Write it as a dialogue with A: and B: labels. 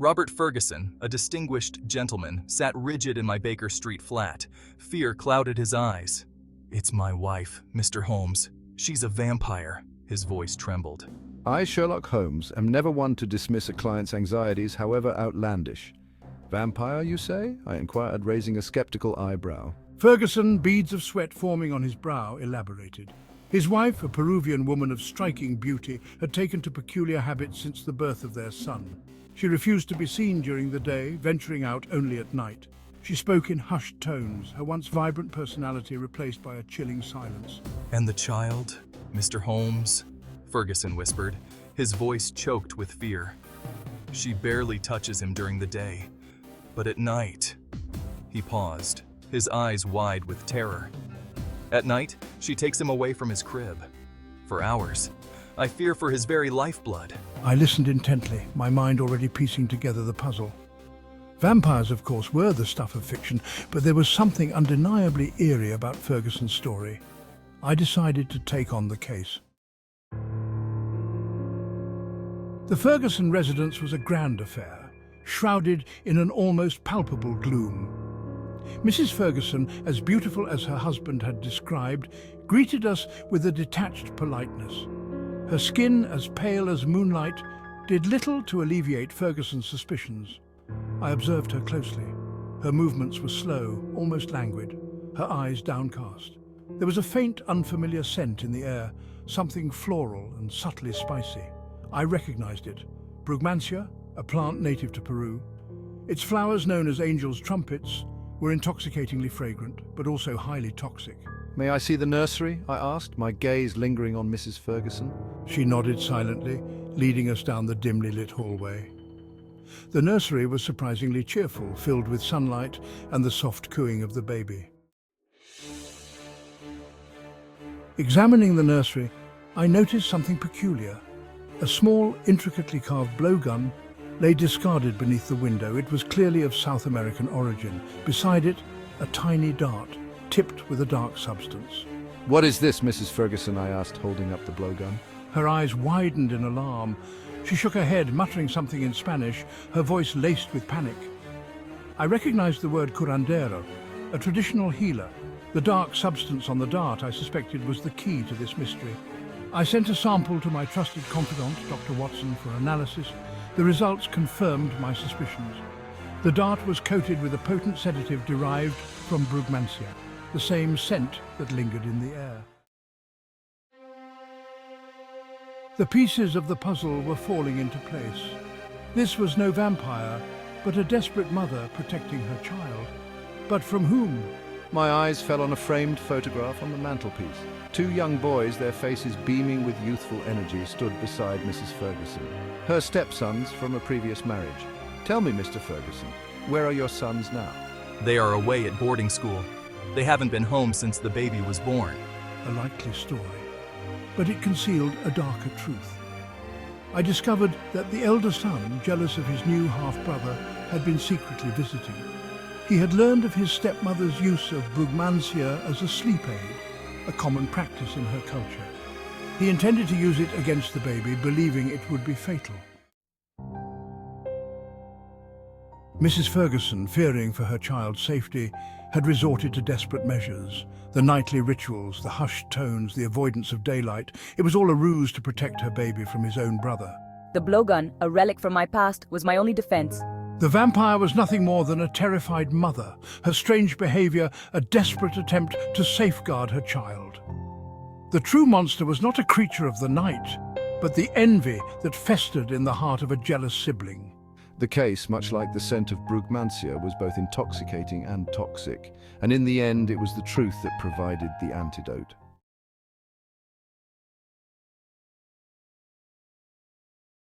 A: Robert Ferguson, a distinguished gentleman, sat rigid in my Baker Street flat. Fear clouded his eyes. "It's my wife, Mr. Holmes. She's a vampire." His voice trembled.
B: I, Sherlock Holmes, am never one to dismiss a client's anxieties, however outlandish. Vampire, you say? I inquired, raising a skeptical eyebrow.
C: Ferguson, beads of sweat forming on his brow, elaborated. His wife, a Peruvian woman of striking beauty, had taken to peculiar habits since the birth of their son. She refused to be seen during the day, venturing out only at night. She spoke in hushed tones, her once vibrant personality replaced by a chilling silence.
A: "And the child, Mr. Holmes?" Ferguson whispered, his voice choked with fear. "She barely touches him during the day, but at night..." He paused, his eyes wide with terror. "At night, she takes him away from his crib. For hours. I fear for his very lifeblood."
C: I listened intently, my mind already piecing together the puzzle. Vampires, of course, were the stuff of fiction, but there was something undeniably eerie about Ferguson's story. I decided to take on the case. The Ferguson residence was a grand affair, shrouded in an almost palpable gloom. Mrs. Ferguson, as beautiful as her husband had described, greeted us with a detached politeness. Her skin, as pale as moonlight, did little to alleviate Ferguson's suspicions. I observed her closely. Her movements were slow, almost languid, her eyes downcast. There was a faint, unfamiliar scent in the air, something floral and subtly spicy. I recognized it. Brugmansia, a plant native to Peru. Its flowers, known as angel's trumpets, were intoxicatingly fragrant, but also highly toxic.
B: May I see the nursery? I asked, my gaze lingering on Mrs. Ferguson.
C: She nodded silently, leading us down the dimly lit hallway. The nursery was surprisingly cheerful, filled with sunlight and the soft cooing of the baby. Examining the nursery, I noticed something peculiar. A small, intricately carved blowgun lay discarded beneath the window. It was clearly of South American origin. Beside it, a tiny dart, tipped with a dark substance.
B: What is this, Mrs. Ferguson? I asked, holding up the blowgun.
C: Her eyes widened in alarm. She shook her head, muttering something in Spanish, her voice laced with panic. I recognized the word curandero, a traditional healer. The dark substance on the dart, I suspected, was the key to this mystery. I sent a sample to my trusted confidant, Dr. Watson, for analysis. The results confirmed my suspicions. The dart was coated with a potent sedative derived from Brugmansia, the same scent that lingered in the air. The pieces of the puzzle were falling into place. This was no vampire, but a desperate mother protecting her child. But from whom?
B: My eyes fell on a framed photograph on the mantelpiece. Two young boys, their faces beaming with youthful energy, stood beside Mrs. Ferguson. Her stepsons from a previous marriage. Tell me, Mr. Ferguson, where are your sons now?
A: "They are away at boarding school. They haven't been home since the baby was born."
C: A likely story, but it concealed a darker truth. I discovered that the elder son, jealous of his new half-brother, had been secretly visiting. He had learned of his stepmother's use of Brugmansia as a sleep aid, a common practice in her culture. He intended to use it against the baby, believing it would be fatal. Mrs. Ferguson, fearing for her child's safety, had resorted to desperate measures. The nightly rituals, the hushed tones, the avoidance of daylight. It was all a ruse to protect her baby from his own brother.
D: The blowgun, a relic from my past, was my only defense.
C: The vampire was nothing more than a terrified mother, her strange behavior a desperate attempt to safeguard her child. The true monster was not a creature of the night, but the envy that festered in the heart of a jealous sibling.
B: The case, much like the scent of Brugmansia, was both intoxicating and toxic, and in the end it was the truth that provided the antidote.